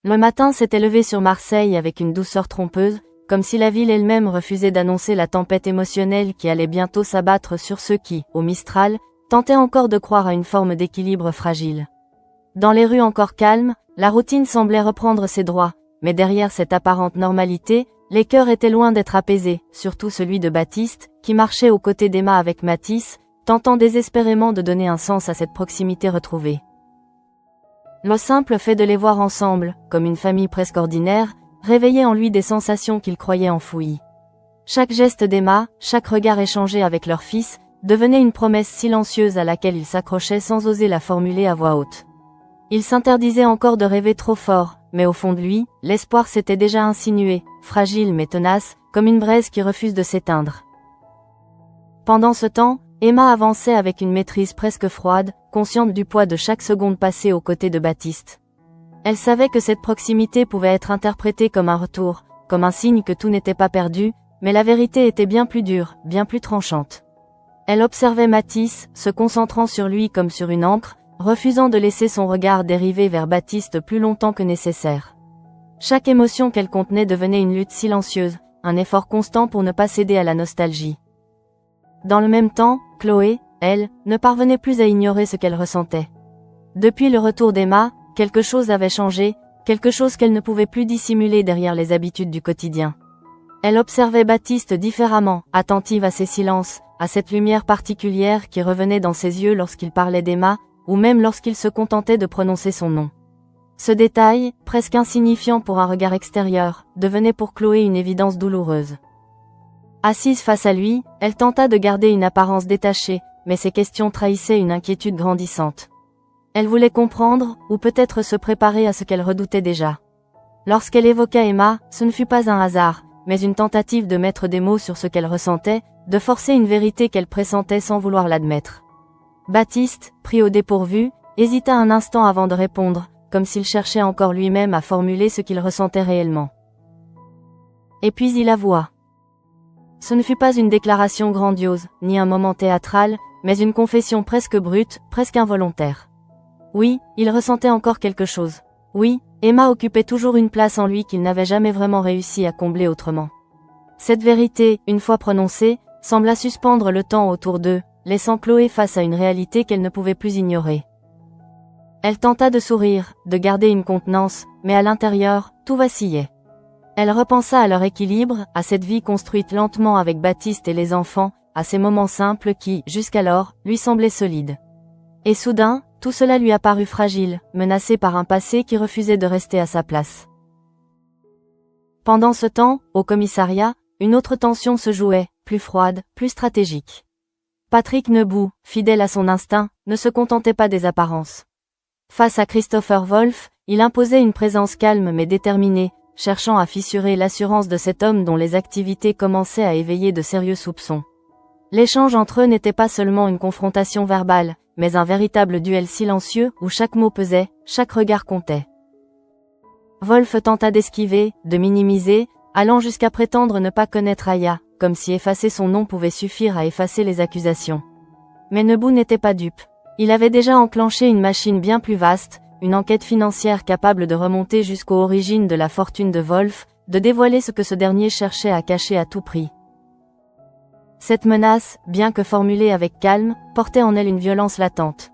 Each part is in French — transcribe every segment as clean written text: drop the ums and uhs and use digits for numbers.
Le matin s'était levé sur Marseille avec une douceur trompeuse, comme si la ville elle-même refusait d'annoncer la tempête émotionnelle qui allait bientôt s'abattre sur ceux qui, au Mistral, tentaient encore de croire à une forme d'équilibre fragile. Dans les rues encore calmes, la routine semblait reprendre ses droits, mais derrière cette apparente normalité, les cœurs étaient loin d'être apaisés, surtout celui de Baptiste, qui marchait aux côtés d'Emma avec Mathis, tentant désespérément de donner un sens à cette proximité retrouvée. Le simple fait de les voir ensemble, comme une famille presque ordinaire, réveillait en lui des sensations qu'il croyait enfouies. Chaque geste d'Emma, chaque regard échangé avec leur fils, devenait une promesse silencieuse à laquelle il s'accrochait sans oser la formuler à voix haute. Il s'interdisait encore de rêver trop fort, mais au fond de lui, l'espoir s'était déjà insinué, fragile mais tenace, comme une braise qui refuse de s'éteindre. Pendant ce temps, Emma avançait avec une maîtrise presque froide, consciente du poids de chaque seconde passée aux côtés de Baptiste. Elle savait que cette proximité pouvait être interprétée comme un retour, comme un signe que tout n'était pas perdu, mais la vérité était bien plus dure, bien plus tranchante. Elle observait Mathis, se concentrant sur lui comme sur une encre, refusant de laisser son regard dériver vers Baptiste plus longtemps que nécessaire. Chaque émotion qu'elle contenait devenait une lutte silencieuse, un effort constant pour ne pas céder à la nostalgie. Dans le même temps, Chloé, elle, ne parvenait plus à ignorer ce qu'elle ressentait. Depuis le retour d'Emma, quelque chose avait changé, quelque chose qu'elle ne pouvait plus dissimuler derrière les habitudes du quotidien. Elle observait Baptiste différemment, attentive à ses silences, à cette lumière particulière qui revenait dans ses yeux lorsqu'il parlait d'Emma, ou même lorsqu'il se contentait de prononcer son nom. Ce détail, presque insignifiant pour un regard extérieur, devenait pour Chloé une évidence douloureuse. Assise face à lui, elle tenta de garder une apparence détachée, mais ses questions trahissaient une inquiétude grandissante. Elle voulait comprendre, ou peut-être se préparer à ce qu'elle redoutait déjà. Lorsqu'elle évoqua Emma, ce ne fut pas un hasard, mais une tentative de mettre des mots sur ce qu'elle ressentait, de forcer une vérité qu'elle pressentait sans vouloir l'admettre. Baptiste, pris au dépourvu, hésita un instant avant de répondre, comme s'il cherchait encore lui-même à formuler ce qu'il ressentait réellement. Et puis il avoua. Ce ne fut pas une déclaration grandiose, ni un moment théâtral, mais une confession presque brute, presque involontaire. Oui, il ressentait encore quelque chose. Oui, Emma occupait toujours une place en lui qu'il n'avait jamais vraiment réussi à combler autrement. Cette vérité, une fois prononcée, sembla suspendre le temps autour d'eux, laissant Chloé face à une réalité qu'elle ne pouvait plus ignorer. Elle tenta de sourire, de garder une contenance, mais à l'intérieur, tout vacillait. Elle repensa à leur équilibre, à cette vie construite lentement avec Baptiste et les enfants, à ces moments simples qui, jusqu'alors, lui semblaient solides. Et soudain, tout cela lui apparut fragile, menacé par un passé qui refusait de rester à sa place. Pendant ce temps, au commissariat, une autre tension se jouait, plus froide, plus stratégique. Patrick Nebout, fidèle à son instinct, ne se contentait pas des apparences. Face à Christopher Wolff, il imposait une présence calme mais déterminée, cherchant à fissurer l'assurance de cet homme dont les activités commençaient à éveiller de sérieux soupçons. L'échange entre eux n'était pas seulement une confrontation verbale, mais un véritable duel silencieux où chaque mot pesait, chaque regard comptait. Wolff tenta d'esquiver, de minimiser, allant jusqu'à prétendre ne pas connaître Aya, comme si effacer son nom pouvait suffire à effacer les accusations. Mais Nebout n'était pas dupe. Il avait déjà enclenché une machine bien plus vaste, une enquête financière capable de remonter jusqu'aux origines de la fortune de Wolff, de dévoiler ce que ce dernier cherchait à cacher à tout prix. Cette menace, bien que formulée avec calme, portait en elle une violence latente.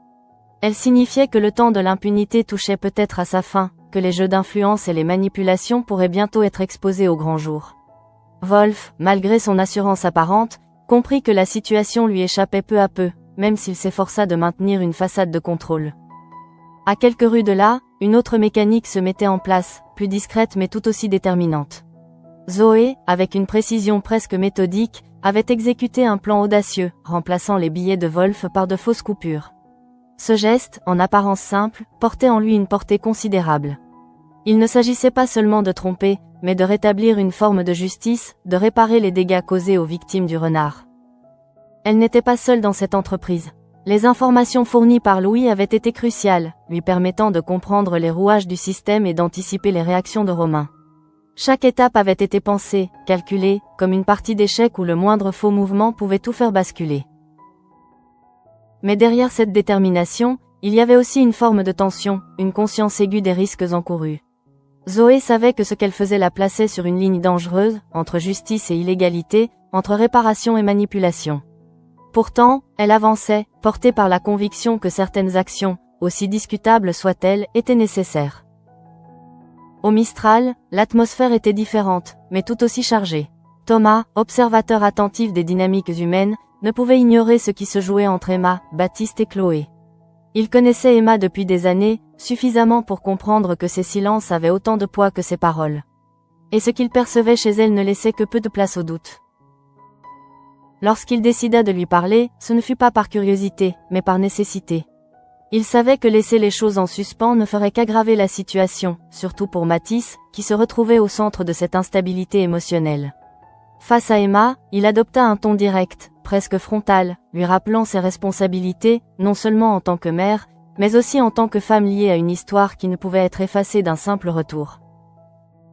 Elle signifiait que le temps de l'impunité touchait peut-être à sa fin, que les jeux d'influence et les manipulations pourraient bientôt être exposés au grand jour. Wolff, malgré son assurance apparente, comprit que la situation lui échappait peu à peu, même s'il s'efforça de maintenir une façade de contrôle. À quelques rues de là, une autre mécanique se mettait en place, plus discrète mais tout aussi déterminante. Zoé, avec une précision presque méthodique, avait exécuté un plan audacieux, remplaçant les billets de Wolff par de fausses coupures. Ce geste, en apparence simple, portait en lui une portée considérable. Il ne s'agissait pas seulement de tromper, mais de rétablir une forme de justice, de réparer les dégâts causés aux victimes du renard. Elle n'était pas seule dans cette entreprise. Les informations fournies par Louis avaient été cruciales, lui permettant de comprendre les rouages du système et d'anticiper les réactions de Romain. Chaque étape avait été pensée, calculée, comme une partie d'échecs où le moindre faux mouvement pouvait tout faire basculer. Mais derrière cette détermination, il y avait aussi une forme de tension, une conscience aiguë des risques encourus. Zoé savait que ce qu'elle faisait la plaçait sur une ligne dangereuse, entre justice et illégalité, entre réparation et manipulation. Pourtant, elle avançait, portée par la conviction que certaines actions, aussi discutables soient-elles, étaient nécessaires. Au Mistral, l'atmosphère était différente, mais tout aussi chargée. Thomas, observateur attentif des dynamiques humaines, ne pouvait ignorer ce qui se jouait entre Emma, Baptiste et Chloé. Il connaissait Emma depuis des années, suffisamment pour comprendre que ses silences avaient autant de poids que ses paroles. Et ce qu'il percevait chez elle ne laissait que peu de place au doute. Lorsqu'il décida de lui parler, ce ne fut pas par curiosité, mais par nécessité. Il savait que laisser les choses en suspens ne ferait qu'aggraver la situation, surtout pour Mathis, qui se retrouvait au centre de cette instabilité émotionnelle. Face à Emma, il adopta un ton direct, presque frontal, lui rappelant ses responsabilités, non seulement en tant que mère, mais aussi en tant que femme liée à une histoire qui ne pouvait être effacée d'un simple retour.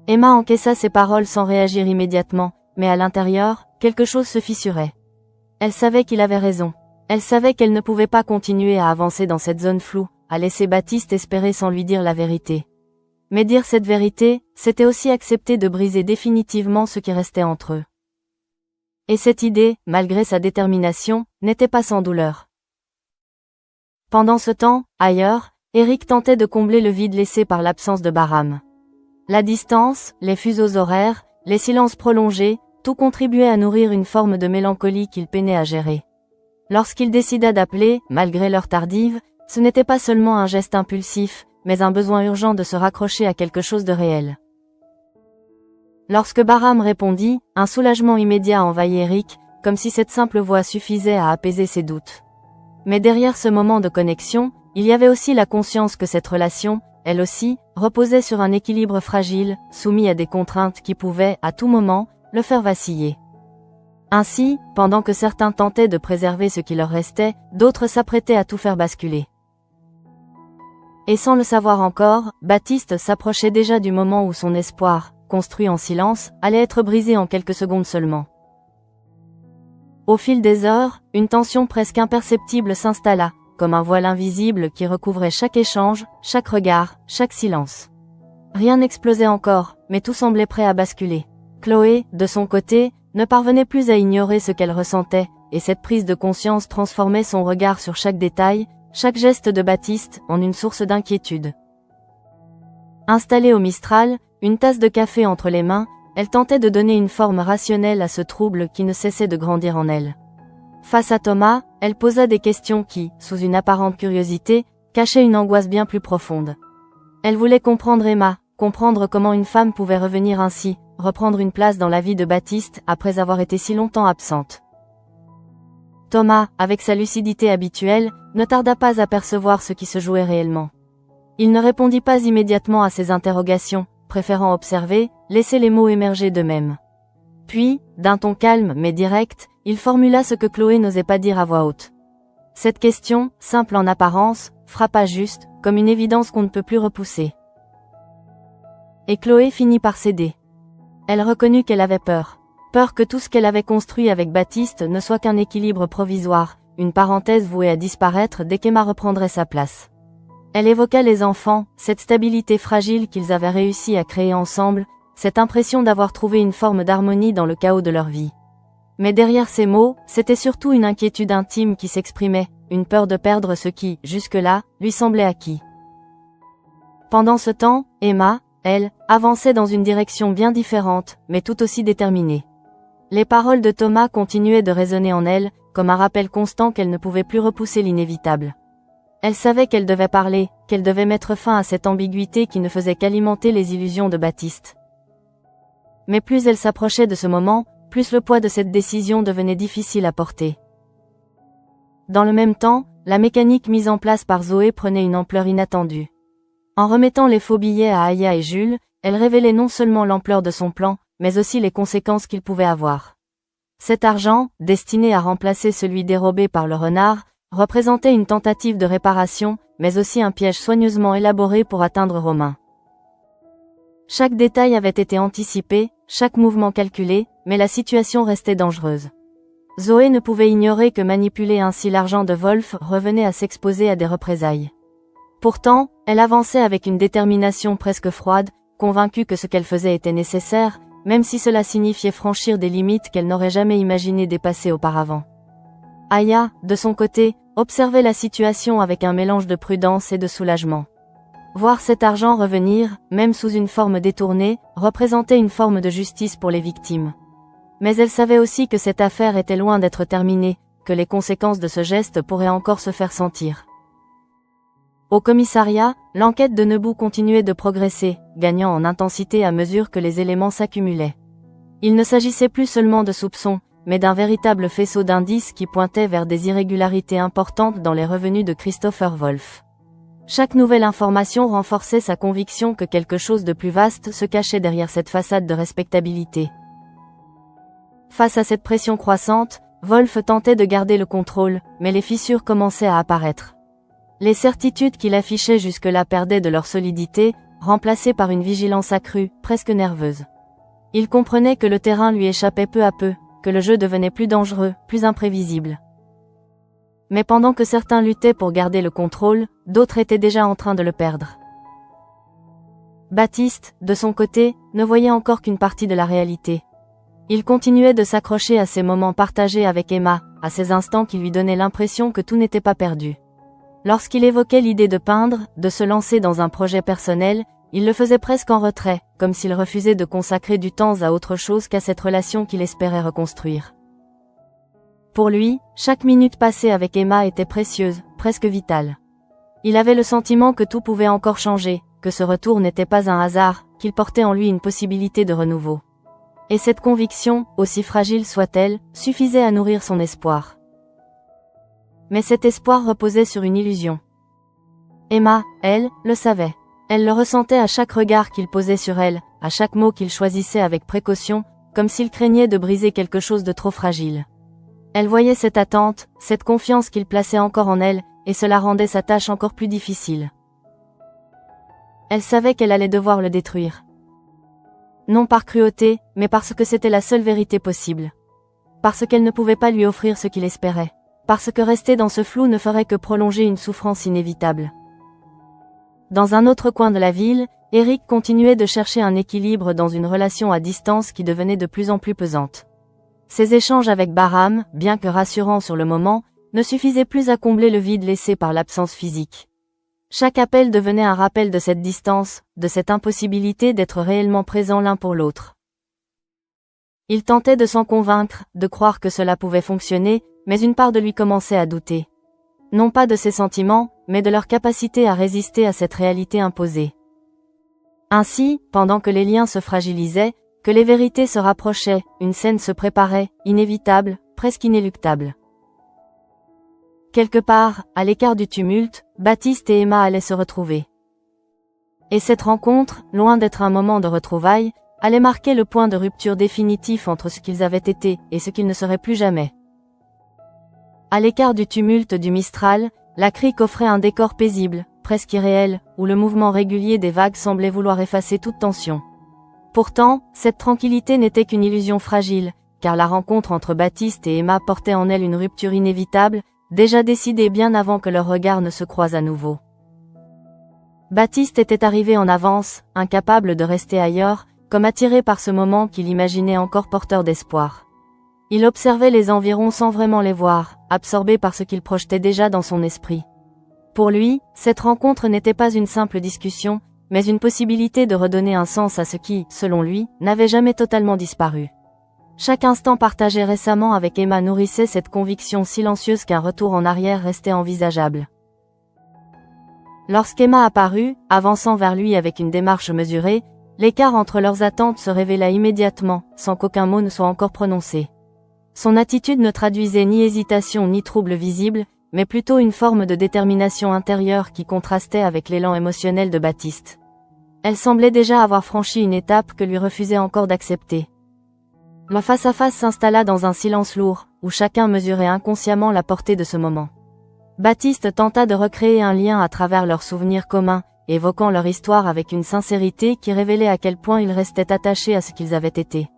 Emma encaissa ses paroles sans réagir immédiatement, mais à l'intérieur, quelque chose se fissurait. Elle savait qu'il avait raison. Elle savait qu'elle ne pouvait pas continuer à avancer dans cette zone floue, à laisser Baptiste espérer sans lui dire la vérité. Mais dire cette vérité, c'était aussi accepter de briser définitivement ce qui restait entre eux. Et cette idée, malgré sa détermination, n'était pas sans douleur. Pendant ce temps, ailleurs, Eric tentait de combler le vide laissé par l'absence de Bahram. La distance, les fuseaux horaires, les silences prolongés, tout contribuait à nourrir une forme de mélancolie qu'il peinait à gérer. Lorsqu'il décida d'appeler, malgré l'heure tardive, ce n'était pas seulement un geste impulsif, mais un besoin urgent de se raccrocher à quelque chose de réel. Lorsque Bahram répondit, un soulagement immédiat envahit Eric, comme si cette simple voix suffisait à apaiser ses doutes. Mais derrière ce moment de connexion, il y avait aussi la conscience que cette relation, elle aussi, reposait sur un équilibre fragile, soumis à des contraintes qui pouvaient, à tout moment, le faire vaciller. Ainsi, pendant que certains tentaient de préserver ce qui leur restait, d'autres s'apprêtaient à tout faire basculer. Et sans le savoir encore, Baptiste s'approchait déjà du moment où son espoir, construit en silence, allait être brisé en quelques secondes seulement. Au fil des heures, une tension presque imperceptible s'installa, comme un voile invisible qui recouvrait chaque échange, chaque regard, chaque silence. Rien n'explosait encore, mais tout semblait prêt à basculer. Chloé, de son côté, ne parvenait plus à ignorer ce qu'elle ressentait, et cette prise de conscience transformait son regard sur chaque détail, chaque geste de Baptiste, en une source d'inquiétude. Installée au Mistral, une tasse de café entre les mains, elle tentait de donner une forme rationnelle à ce trouble qui ne cessait de grandir en elle. Face à Thomas, elle posa des questions qui, sous une apparente curiosité, cachaient une angoisse bien plus profonde. Elle voulait comprendre Emma, comprendre comment une femme pouvait revenir ainsi, reprendre une place dans la vie de Baptiste après avoir été si longtemps absente. Thomas, avec sa lucidité habituelle, ne tarda pas à percevoir ce qui se jouait réellement. Il ne répondit pas immédiatement à ses interrogations, préférant observer, laisser les mots émerger d'eux-mêmes. Puis, d'un ton calme mais direct, il formula ce que Chloé n'osait pas dire à voix haute. Cette question, simple en apparence, frappa juste, comme une évidence qu'on ne peut plus repousser. Et Chloé finit par céder. Elle reconnut qu'elle avait peur. Peur que tout ce qu'elle avait construit avec Baptiste ne soit qu'un équilibre provisoire, une parenthèse vouée à disparaître dès qu'Emma reprendrait sa place. Elle évoqua les enfants, cette stabilité fragile qu'ils avaient réussi à créer ensemble, cette impression d'avoir trouvé une forme d'harmonie dans le chaos de leur vie. Mais derrière ces mots, c'était surtout une inquiétude intime qui s'exprimait, une peur de perdre ce qui, jusque-là, lui semblait acquis. Pendant ce temps, Emma, elle, avançait dans une direction bien différente, mais tout aussi déterminée. Les paroles de Thomas continuaient de résonner en elle, comme un rappel constant qu'elle ne pouvait plus repousser l'inévitable. Elle savait qu'elle devait parler, qu'elle devait mettre fin à cette ambiguïté qui ne faisait qu'alimenter les illusions de Baptiste. Mais plus elle s'approchait de ce moment, plus le poids de cette décision devenait difficile à porter. Dans le même temps, la mécanique mise en place par Zoé prenait une ampleur inattendue. En remettant les faux billets à Aya et Jules, elle révélait non seulement l'ampleur de son plan, mais aussi les conséquences qu'il pouvait avoir. Cet argent, destiné à remplacer celui dérobé par le renard, représentait une tentative de réparation, mais aussi un piège soigneusement élaboré pour atteindre Romain. Chaque détail avait été anticipé, chaque mouvement calculé, mais la situation restait dangereuse. Zoé ne pouvait ignorer que manipuler ainsi l'argent de Wolf revenait à s'exposer à des représailles. Pourtant, elle avançait avec une détermination presque froide, convaincue que ce qu'elle faisait était nécessaire, même si cela signifiait franchir des limites qu'elle n'aurait jamais imaginé dépasser auparavant. Aya, de son côté, observait la situation avec un mélange de prudence et de soulagement. Voir cet argent revenir, même sous une forme détournée, représentait une forme de justice pour les victimes. Mais elle savait aussi que cette affaire était loin d'être terminée, que les conséquences de ce geste pourraient encore se faire sentir. Au commissariat, l'enquête de Nebou continuait de progresser, gagnant en intensité à mesure que les éléments s'accumulaient. Il ne s'agissait plus seulement de soupçons, mais d'un véritable faisceau d'indices qui pointait vers des irrégularités importantes dans les revenus de Christopher Wolff. Chaque nouvelle information renforçait sa conviction que quelque chose de plus vaste se cachait derrière cette façade de respectabilité. Face à cette pression croissante, Wolff tentait de garder le contrôle, mais les fissures commençaient à apparaître. Les certitudes qu'il affichait jusque-là perdaient de leur solidité, remplacées par une vigilance accrue, presque nerveuse. Il comprenait que le terrain lui échappait peu à peu, que le jeu devenait plus dangereux, plus imprévisible. Mais pendant que certains luttaient pour garder le contrôle, d'autres étaient déjà en train de le perdre. Baptiste, de son côté, ne voyait encore qu'une partie de la réalité. Il continuait de s'accrocher à ces moments partagés avec Emma, à ces instants qui lui donnaient l'impression que tout n'était pas perdu. Lorsqu'il évoquait l'idée de peindre, de se lancer dans un projet personnel, il le faisait presque en retrait, comme s'il refusait de consacrer du temps à autre chose qu'à cette relation qu'il espérait reconstruire. Pour lui, chaque minute passée avec Emma était précieuse, presque vitale. Il avait le sentiment que tout pouvait encore changer, que ce retour n'était pas un hasard, qu'il portait en lui une possibilité de renouveau. Et cette conviction, aussi fragile soit-elle, suffisait à nourrir son espoir. Mais cet espoir reposait sur une illusion. Emma, elle, le savait. Elle le ressentait à chaque regard qu'il posait sur elle, à chaque mot qu'il choisissait avec précaution, comme s'il craignait de briser quelque chose de trop fragile. Elle voyait cette attente, cette confiance qu'il plaçait encore en elle, et cela rendait sa tâche encore plus difficile. Elle savait qu'elle allait devoir le détruire. Non par cruauté, mais parce que c'était la seule vérité possible. Parce qu'elle ne pouvait pas lui offrir ce qu'il espérait. Parce que rester dans ce flou ne ferait que prolonger une souffrance inévitable. Dans un autre coin de la ville, Eric continuait de chercher un équilibre dans une relation à distance qui devenait de plus en plus pesante. Ses échanges avec Bahram, bien que rassurants sur le moment, ne suffisaient plus à combler le vide laissé par l'absence physique. Chaque appel devenait un rappel de cette distance, de cette impossibilité d'être réellement présents l'un pour l'autre. Il tentait de s'en convaincre, de croire que cela pouvait fonctionner, mais une part de lui commençait à douter. Non pas de ses sentiments, mais de leur capacité à résister à cette réalité imposée. Ainsi, pendant que les liens se fragilisaient, que les vérités se rapprochaient, une scène se préparait, inévitable, presque inéluctable. Quelque part, à l'écart du tumulte, Baptiste et Emma allaient se retrouver. Et cette rencontre, loin d'être un moment de retrouvailles, allait marquer le point de rupture définitif entre ce qu'ils avaient été et ce qu'ils ne seraient plus jamais. À l'écart du tumulte du Mistral, la crique offrait un décor paisible, presque irréel, où le mouvement régulier des vagues semblait vouloir effacer toute tension. Pourtant, cette tranquillité n'était qu'une illusion fragile, car la rencontre entre Baptiste et Emma portait en elle une rupture inévitable, déjà décidée bien avant que leurs regards ne se croisent à nouveau. Baptiste était arrivé en avance, incapable de rester ailleurs, comme attiré par ce moment qu'il imaginait encore porteur d'espoir. Il observait les environs sans vraiment les voir, absorbé par ce qu'il projetait déjà dans son esprit. Pour lui, cette rencontre n'était pas une simple discussion, mais une possibilité de redonner un sens à ce qui, selon lui, n'avait jamais totalement disparu. Chaque instant partagé récemment avec Emma nourrissait cette conviction silencieuse qu'un retour en arrière restait envisageable. Lorsqu'Emma apparut, avançant vers lui avec une démarche mesurée, l'écart entre leurs attentes se révéla immédiatement, sans qu'aucun mot ne soit encore prononcé. Son attitude ne traduisait ni hésitation ni trouble visible, mais plutôt une forme de détermination intérieure qui contrastait avec l'élan émotionnel de Baptiste. Elle semblait déjà avoir franchi une étape que lui refusait encore d'accepter. Le face-à-face s'installa dans un silence lourd, où chacun mesurait inconsciemment la portée de ce moment. Baptiste tenta de recréer un lien à travers leurs souvenirs communs, évoquant leur histoire avec une sincérité qui révélait à quel point ils restaient attachés à ce qu'ils avaient été.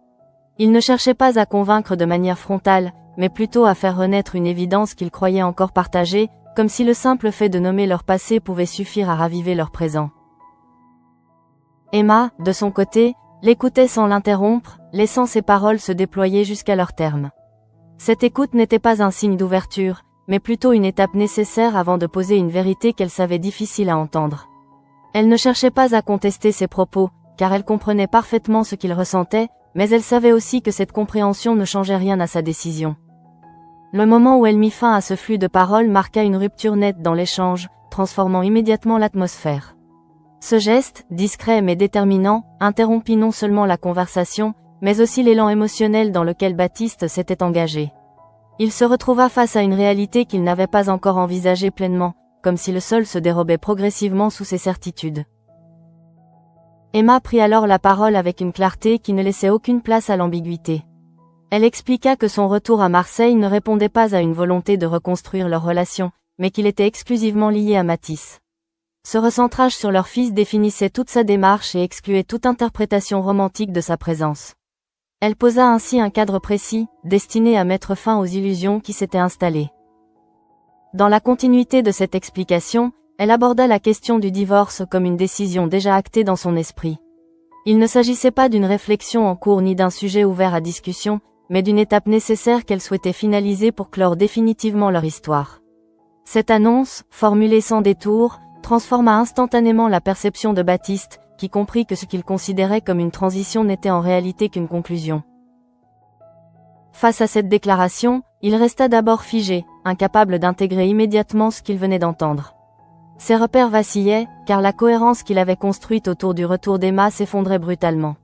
Il ne cherchait pas à convaincre de manière frontale, mais plutôt à faire renaître une évidence qu'ils croyaient encore partagée, comme si le simple fait de nommer leur passé pouvait suffire à raviver leur présent. Emma, de son côté, l'écoutait sans l'interrompre, laissant ses paroles se déployer jusqu'à leur terme. Cette écoute n'était pas un signe d'ouverture, mais plutôt une étape nécessaire avant de poser une vérité qu'elle savait difficile à entendre. Elle ne cherchait pas à contester ses propos, car elle comprenait parfaitement ce qu'il ressentait, mais elle savait aussi que cette compréhension ne changeait rien à sa décision. Le moment où elle mit fin à ce flux de paroles marqua une rupture nette dans l'échange, transformant immédiatement l'atmosphère. Ce geste, discret mais déterminant, interrompit non seulement la conversation, mais aussi l'élan émotionnel dans lequel Baptiste s'était engagé. Il se retrouva face à une réalité qu'il n'avait pas encore envisagée pleinement, comme si le sol se dérobait progressivement sous ses certitudes. Emma prit alors la parole avec une clarté qui ne laissait aucune place à l'ambiguïté. Elle expliqua que son retour à Marseille ne répondait pas à une volonté de reconstruire leur relation, mais qu'il était exclusivement lié à Mathis. Ce recentrage sur leur fils définissait toute sa démarche et excluait toute interprétation romantique de sa présence. Elle posa ainsi un cadre précis, destiné à mettre fin aux illusions qui s'étaient installées. Dans la continuité de cette explication, elle aborda la question du divorce comme une décision déjà actée dans son esprit. Il ne s'agissait pas d'une réflexion en cours ni d'un sujet ouvert à discussion, mais d'une étape nécessaire qu'elle souhaitait finaliser pour clore définitivement leur histoire. Cette annonce, formulée sans détour, transforma instantanément la perception de Baptiste, qui comprit que ce qu'il considérait comme une transition n'était en réalité qu'une conclusion. Face à cette déclaration, il resta d'abord figé, incapable d'intégrer immédiatement ce qu'il venait d'entendre. Ses repères vacillaient, car la cohérence qu'il avait construite autour du retour d'Emma s'effondrait brutalement.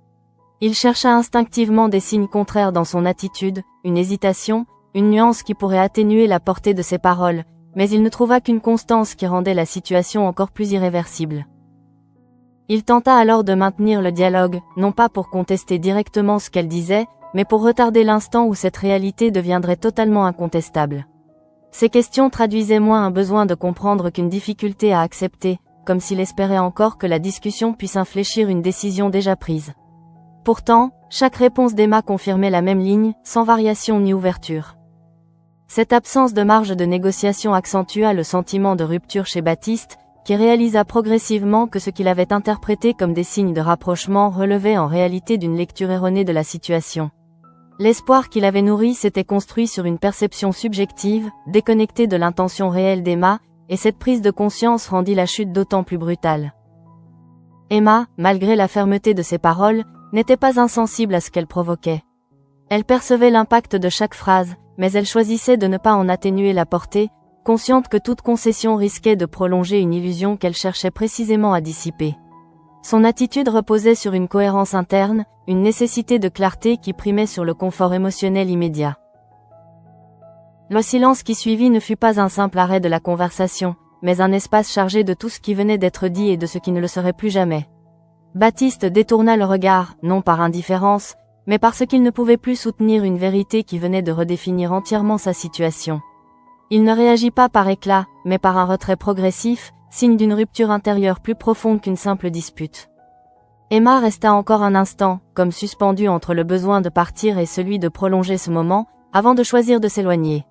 Il chercha instinctivement des signes contraires dans son attitude, une hésitation, une nuance qui pourrait atténuer la portée de ses paroles, mais il ne trouva qu'une constance qui rendait la situation encore plus irréversible. Il tenta alors de maintenir le dialogue, non pas pour contester directement ce qu'elle disait, mais pour retarder l'instant où cette réalité deviendrait totalement incontestable. Ces questions traduisaient moins un besoin de comprendre qu'une difficulté à accepter, comme s'il espérait encore que la discussion puisse infléchir une décision déjà prise. Pourtant, chaque réponse d'Emma confirmait la même ligne, sans variation ni ouverture. Cette absence de marge de négociation accentua le sentiment de rupture chez Baptiste, qui réalisa progressivement que ce qu'il avait interprété comme des signes de rapprochement relevait en réalité d'une lecture erronée de la situation. L'espoir qu'il avait nourri s'était construit sur une perception subjective, déconnectée de l'intention réelle d'Emma, et cette prise de conscience rendit la chute d'autant plus brutale. Emma, malgré la fermeté de ses paroles, n'était pas insensible à ce qu'elle provoquait. Elle percevait l'impact de chaque phrase, mais elle choisissait de ne pas en atténuer la portée, consciente que toute concession risquait de prolonger une illusion qu'elle cherchait précisément à dissiper. Son attitude reposait sur une cohérence interne, une nécessité de clarté qui primait sur le confort émotionnel immédiat. Le silence qui suivit ne fut pas un simple arrêt de la conversation, mais un espace chargé de tout ce qui venait d'être dit et de ce qui ne le serait plus jamais. Baptiste détourna le regard, non par indifférence, mais parce qu'il ne pouvait plus soutenir une vérité qui venait de redéfinir entièrement sa situation. Il ne réagit pas par éclat, mais par un retrait progressif, signe d'une rupture intérieure plus profonde qu'une simple dispute. Emma resta encore un instant, comme suspendue entre le besoin de partir et celui de prolonger ce moment, avant de choisir de s'éloigner.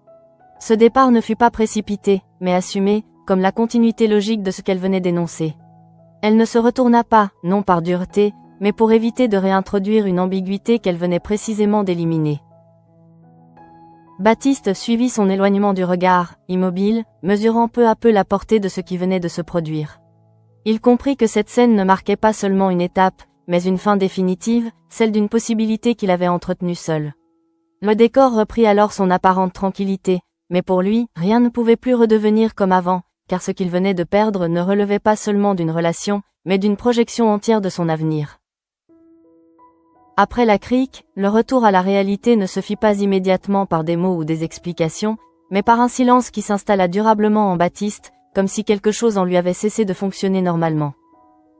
Ce départ ne fut pas précipité, mais assumé, comme la continuité logique de ce qu'elle venait d'énoncer. Elle ne se retourna pas, non par dureté, mais pour éviter de réintroduire une ambiguïté qu'elle venait précisément d'éliminer. Baptiste suivit son éloignement du regard, immobile, mesurant peu à peu la portée de ce qui venait de se produire. Il comprit que cette scène ne marquait pas seulement une étape, mais une fin définitive, celle d'une possibilité qu'il avait entretenue seul. Le décor reprit alors son apparente tranquillité, mais pour lui, rien ne pouvait plus redevenir comme avant, car ce qu'il venait de perdre ne relevait pas seulement d'une relation, mais d'une projection entière de son avenir. Après la crique, le retour à la réalité ne se fit pas immédiatement par des mots ou des explications, mais par un silence qui s'installa durablement en Baptiste, comme si quelque chose en lui avait cessé de fonctionner normalement.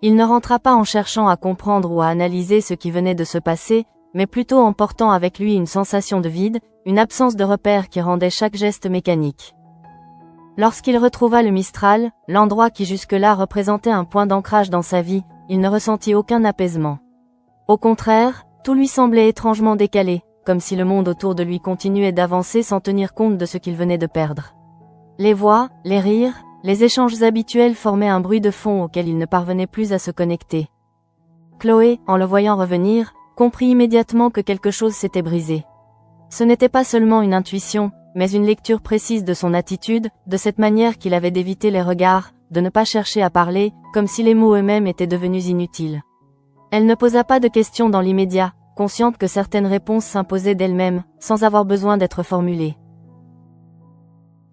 Il ne rentra pas en cherchant à comprendre ou à analyser ce qui venait de se passer, mais plutôt en portant avec lui une sensation de vide, une absence de repère qui rendait chaque geste mécanique. Lorsqu'il retrouva le Mistral, l'endroit qui jusque-là représentait un point d'ancrage dans sa vie, il ne ressentit aucun apaisement. Au contraire, tout lui semblait étrangement décalé, comme si le monde autour de lui continuait d'avancer sans tenir compte de ce qu'il venait de perdre. Les voix, les rires, les échanges habituels formaient un bruit de fond auquel il ne parvenait plus à se connecter. Chloé, en le voyant revenir, comprit immédiatement que quelque chose s'était brisé. Ce n'était pas seulement une intuition, mais une lecture précise de son attitude, de cette manière qu'il avait d'éviter les regards, de ne pas chercher à parler, comme si les mots eux-mêmes étaient devenus inutiles. Elle ne posa pas de questions dans l'immédiat, consciente que certaines réponses s'imposaient d'elles-mêmes, sans avoir besoin d'être formulées.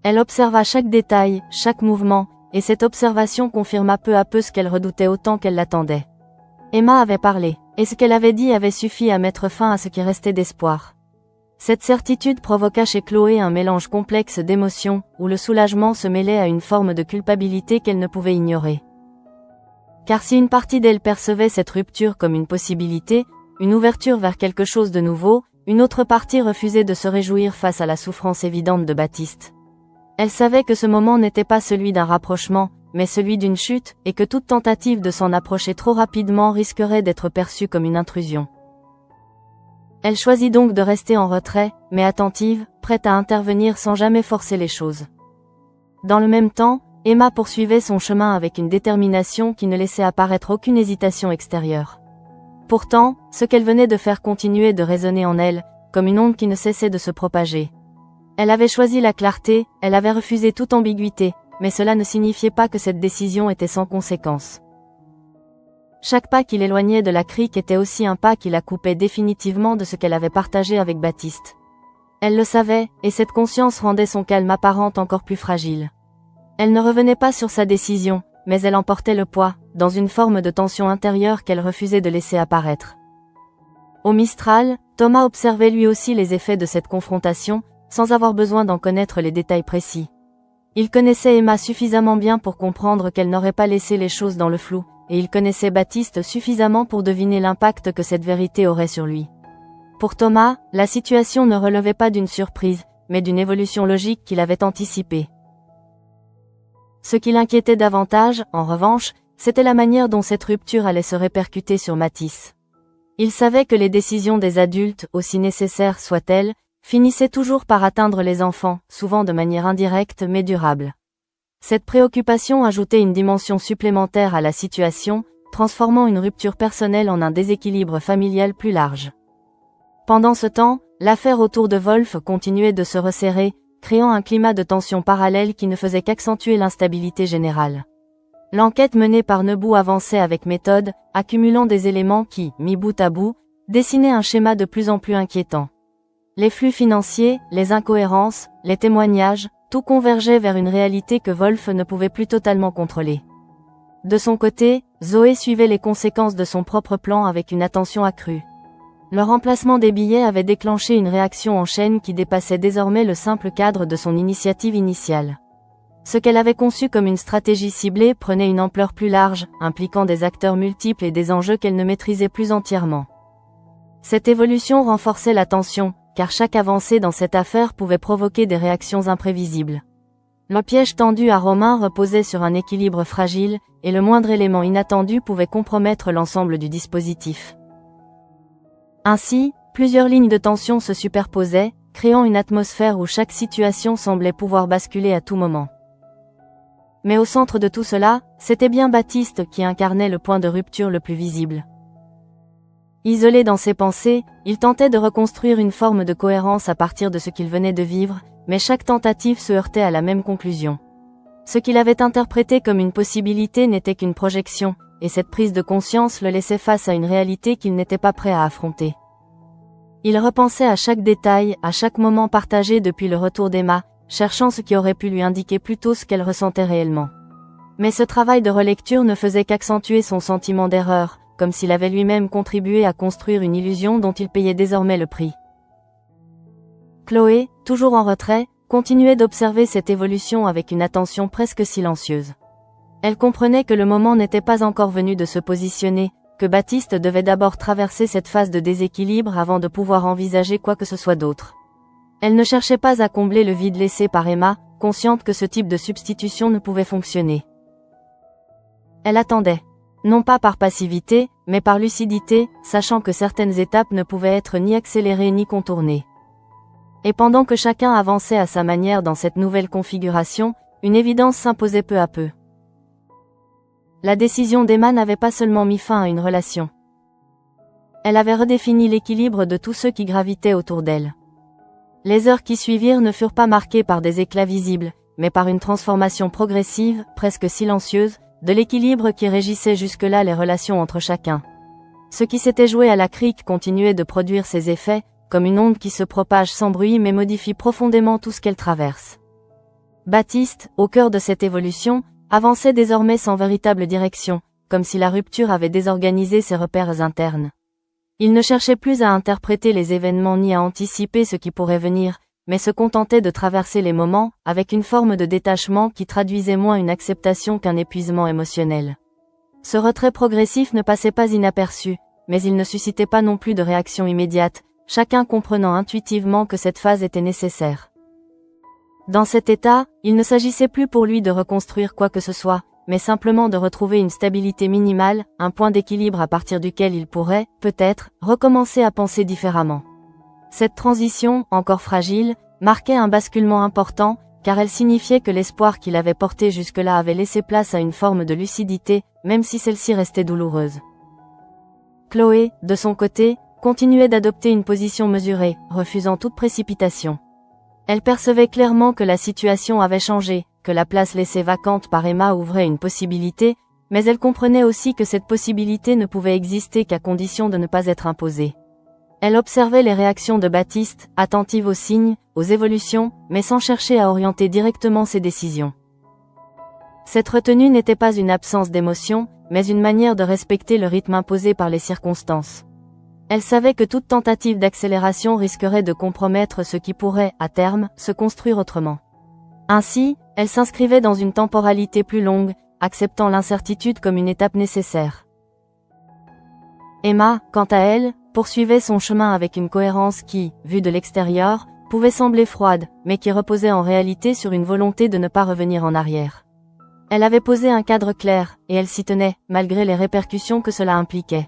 Elle observa chaque détail, chaque mouvement, et cette observation confirma peu à peu ce qu'elle redoutait autant qu'elle l'attendait. Emma avait parlé, et ce qu'elle avait dit avait suffi à mettre fin à ce qui restait d'espoir. Cette certitude provoqua chez Chloé un mélange complexe d'émotions, où le soulagement se mêlait à une forme de culpabilité qu'elle ne pouvait ignorer. Car si une partie d'elle percevait cette rupture comme une possibilité, une ouverture vers quelque chose de nouveau, une autre partie refusait de se réjouir face à la souffrance évidente de Baptiste. Elle savait que ce moment n'était pas celui d'un rapprochement, mais celui d'une chute, et que toute tentative de s'en approcher trop rapidement risquerait d'être perçue comme une intrusion. Elle choisit donc de rester en retrait, mais attentive, prête à intervenir sans jamais forcer les choses. Dans le même temps, Emma poursuivait son chemin avec une détermination qui ne laissait apparaître aucune hésitation extérieure. Pourtant, ce qu'elle venait de faire continuait de résonner en elle, comme une onde qui ne cessait de se propager. Elle avait choisi la clarté, elle avait refusé toute ambiguïté, mais cela ne signifiait pas que cette décision était sans conséquence. Chaque pas qui l'éloignait de la crique était aussi un pas qui la coupait définitivement de ce qu'elle avait partagé avec Baptiste. Elle le savait, et cette conscience rendait son calme apparent encore plus fragile. Elle ne revenait pas sur sa décision, mais elle en portait le poids, dans une forme de tension intérieure qu'elle refusait de laisser apparaître. Au Mistral, Thomas observait lui aussi les effets de cette confrontation, sans avoir besoin d'en connaître les détails précis. Il connaissait Emma suffisamment bien pour comprendre qu'elle n'aurait pas laissé les choses dans le flou, et il connaissait Baptiste suffisamment pour deviner l'impact que cette vérité aurait sur lui. Pour Thomas, la situation ne relevait pas d'une surprise, mais d'une évolution logique qu'il avait anticipée. Ce qui l'inquiétait davantage, en revanche, c'était la manière dont cette rupture allait se répercuter sur Mathis. Il savait que les décisions des adultes, aussi nécessaires soient-elles, finissaient toujours par atteindre les enfants, souvent de manière indirecte mais durable. Cette préoccupation ajoutait une dimension supplémentaire à la situation, transformant une rupture personnelle en un déséquilibre familial plus large. Pendant ce temps, l'affaire autour de Wolf continuait de se resserrer, créant un climat de tension parallèle qui ne faisait qu'accentuer l'instabilité générale. L'enquête menée par Nebou avançait avec méthode, accumulant des éléments qui, mis bout à bout, dessinaient un schéma de plus en plus inquiétant. Les flux financiers, les incohérences, les témoignages, tout convergeait vers une réalité que Wolf ne pouvait plus totalement contrôler. De son côté, Zoé suivait les conséquences de son propre plan avec une attention accrue. Le remplacement des billets avait déclenché une réaction en chaîne qui dépassait désormais le simple cadre de son initiative initiale. Ce qu'elle avait conçu comme une stratégie ciblée prenait une ampleur plus large, impliquant des acteurs multiples et des enjeux qu'elle ne maîtrisait plus entièrement. Cette évolution renforçait la tension, car chaque avancée dans cette affaire pouvait provoquer des réactions imprévisibles. Le piège tendu à Romain reposait sur un équilibre fragile, et le moindre élément inattendu pouvait compromettre l'ensemble du dispositif. Ainsi, plusieurs lignes de tension se superposaient, créant une atmosphère où chaque situation semblait pouvoir basculer à tout moment. Mais au centre de tout cela, c'était bien Baptiste qui incarnait le point de rupture le plus visible. Isolé dans ses pensées, il tentait de reconstruire une forme de cohérence à partir de ce qu'il venait de vivre, mais chaque tentative se heurtait à la même conclusion. Ce qu'il avait interprété comme une possibilité n'était qu'une projection, et cette prise de conscience le laissait face à une réalité qu'il n'était pas prêt à affronter. Il repensait à chaque détail, à chaque moment partagé depuis le retour d'Emma, cherchant ce qui aurait pu lui indiquer plus tôt ce qu'elle ressentait réellement. Mais ce travail de relecture ne faisait qu'accentuer son sentiment d'erreur, comme s'il avait lui-même contribué à construire une illusion dont il payait désormais le prix. Chloé, toujours en retrait, continuait d'observer cette évolution avec une attention presque silencieuse. Elle comprenait que le moment n'était pas encore venu de se positionner, que Baptiste devait d'abord traverser cette phase de déséquilibre avant de pouvoir envisager quoi que ce soit d'autre. Elle ne cherchait pas à combler le vide laissé par Emma, consciente que ce type de substitution ne pouvait fonctionner. Elle attendait. Non pas par passivité, mais par lucidité, sachant que certaines étapes ne pouvaient être ni accélérées ni contournées. Et pendant que chacun avançait à sa manière dans cette nouvelle configuration, une évidence s'imposait peu à peu. La décision d'Emma n'avait pas seulement mis fin à une relation. Elle avait redéfini l'équilibre de tous ceux qui gravitaient autour d'elle. Les heures qui suivirent ne furent pas marquées par des éclats visibles, mais par une transformation progressive, presque silencieuse, de l'équilibre qui régissait jusque-là les relations entre chacun. Ce qui s'était joué à la crique continuait de produire ses effets, comme une onde qui se propage sans bruit mais modifie profondément tout ce qu'elle traverse. Baptiste, au cœur de cette évolution, avançait désormais sans véritable direction, comme si la rupture avait désorganisé ses repères internes. Il ne cherchait plus à interpréter les événements ni à anticiper ce qui pourrait venir, mais se contentait de traverser les moments, avec une forme de détachement qui traduisait moins une acceptation qu'un épuisement émotionnel. Ce retrait progressif ne passait pas inaperçu, mais il ne suscitait pas non plus de réaction immédiate, chacun comprenant intuitivement que cette phase était nécessaire. Dans cet état, il ne s'agissait plus pour lui de reconstruire quoi que ce soit, mais simplement de retrouver une stabilité minimale, un point d'équilibre à partir duquel il pourrait, peut-être, recommencer à penser différemment. Cette transition, encore fragile, marquait un basculement important, car elle signifiait que l'espoir qu'il avait porté jusque-là avait laissé place à une forme de lucidité, même si celle-ci restait douloureuse. Chloé, de son côté, continuait d'adopter une position mesurée, refusant toute précipitation. Elle percevait clairement que la situation avait changé, que la place laissée vacante par Emma ouvrait une possibilité, mais elle comprenait aussi que cette possibilité ne pouvait exister qu'à condition de ne pas être imposée. Elle observait les réactions de Baptiste, attentive aux signes, aux évolutions, mais sans chercher à orienter directement ses décisions. Cette retenue n'était pas une absence d'émotion, mais une manière de respecter le rythme imposé par les circonstances. Elle savait que toute tentative d'accélération risquerait de compromettre ce qui pourrait, à terme, se construire autrement. Ainsi, elle s'inscrivait dans une temporalité plus longue, acceptant l'incertitude comme une étape nécessaire. Emma, quant à elle, poursuivait son chemin avec une cohérence qui, vue de l'extérieur, pouvait sembler froide, mais qui reposait en réalité sur une volonté de ne pas revenir en arrière. Elle avait posé un cadre clair, et elle s'y tenait, malgré les répercussions que cela impliquait.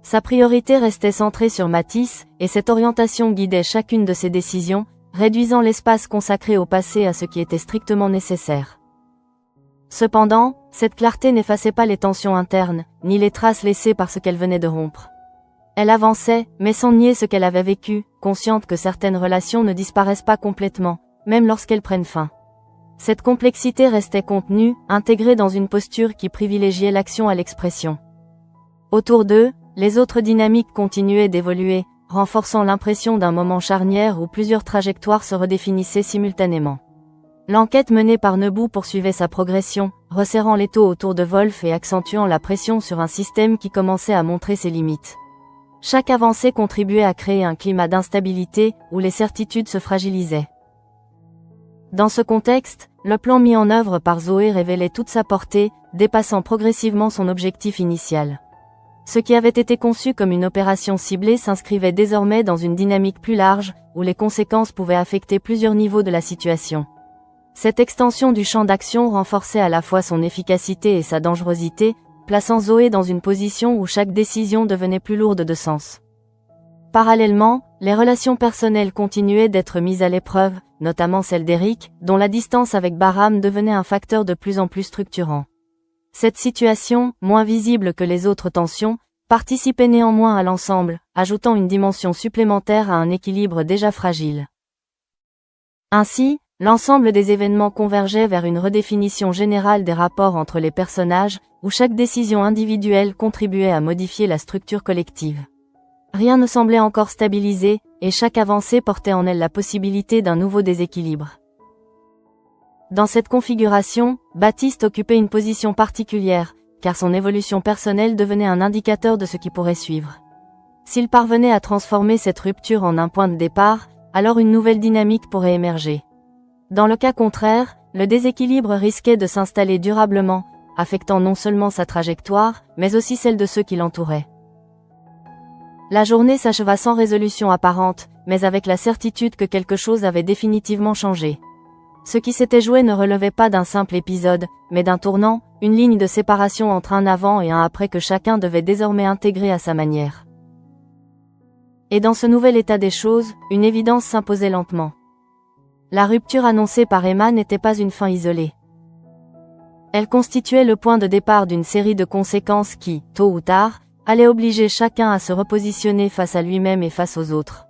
Sa priorité restait centrée sur Matisse, et cette orientation guidait chacune de ses décisions, réduisant l'espace consacré au passé à ce qui était strictement nécessaire. Cependant, cette clarté n'effaçait pas les tensions internes, ni les traces laissées par ce qu'elle venait de rompre. Elle avançait, mais sans nier ce qu'elle avait vécu, consciente que certaines relations ne disparaissent pas complètement, même lorsqu'elles prennent fin. Cette complexité restait contenue, intégrée dans une posture qui privilégiait l'action à l'expression. Autour d'eux, les autres dynamiques continuaient d'évoluer, renforçant l'impression d'un moment charnière où plusieurs trajectoires se redéfinissaient simultanément. L'enquête menée par Nebout poursuivait sa progression, resserrant l'étau autour de Wolf et accentuant la pression sur un système qui commençait à montrer ses limites. Chaque avancée contribuait à créer un climat d'instabilité, où les certitudes se fragilisaient. Dans ce contexte, le plan mis en œuvre par Zoé révélait toute sa portée, dépassant progressivement son objectif initial. Ce qui avait été conçu comme une opération ciblée s'inscrivait désormais dans une dynamique plus large, où les conséquences pouvaient affecter plusieurs niveaux de la situation. Cette extension du champ d'action renforçait à la fois son efficacité et sa dangerosité, plaçant Zoé dans une position où chaque décision devenait plus lourde de sens. Parallèlement, les relations personnelles continuaient d'être mises à l'épreuve, notamment celle d'Eric, dont la distance avec Bahram devenait un facteur de plus en plus structurant. Cette situation, moins visible que les autres tensions, participait néanmoins à l'ensemble, ajoutant une dimension supplémentaire à un équilibre déjà fragile. Ainsi, l'ensemble des événements convergeait vers une redéfinition générale des rapports entre les personnages, où chaque décision individuelle contribuait à modifier la structure collective. Rien ne semblait encore stabilisé, et chaque avancée portait en elle la possibilité d'un nouveau déséquilibre. Dans cette configuration, Baptiste occupait une position particulière, car son évolution personnelle devenait un indicateur de ce qui pourrait suivre. S'il parvenait à transformer cette rupture en un point de départ, alors une nouvelle dynamique pourrait émerger. Dans le cas contraire, le déséquilibre risquait de s'installer durablement, affectant non seulement sa trajectoire, mais aussi celle de ceux qui l'entouraient. La journée s'acheva sans résolution apparente, mais avec la certitude que quelque chose avait définitivement changé. Ce qui s'était joué ne relevait pas d'un simple épisode, mais d'un tournant, une ligne de séparation entre un avant et un après que chacun devait désormais intégrer à sa manière. Et dans ce nouvel état des choses, une évidence s'imposait lentement. La rupture annoncée par Emma n'était pas une fin isolée. Elle constituait le point de départ d'une série de conséquences qui, tôt ou tard, allait obliger chacun à se repositionner face à lui-même et face aux autres.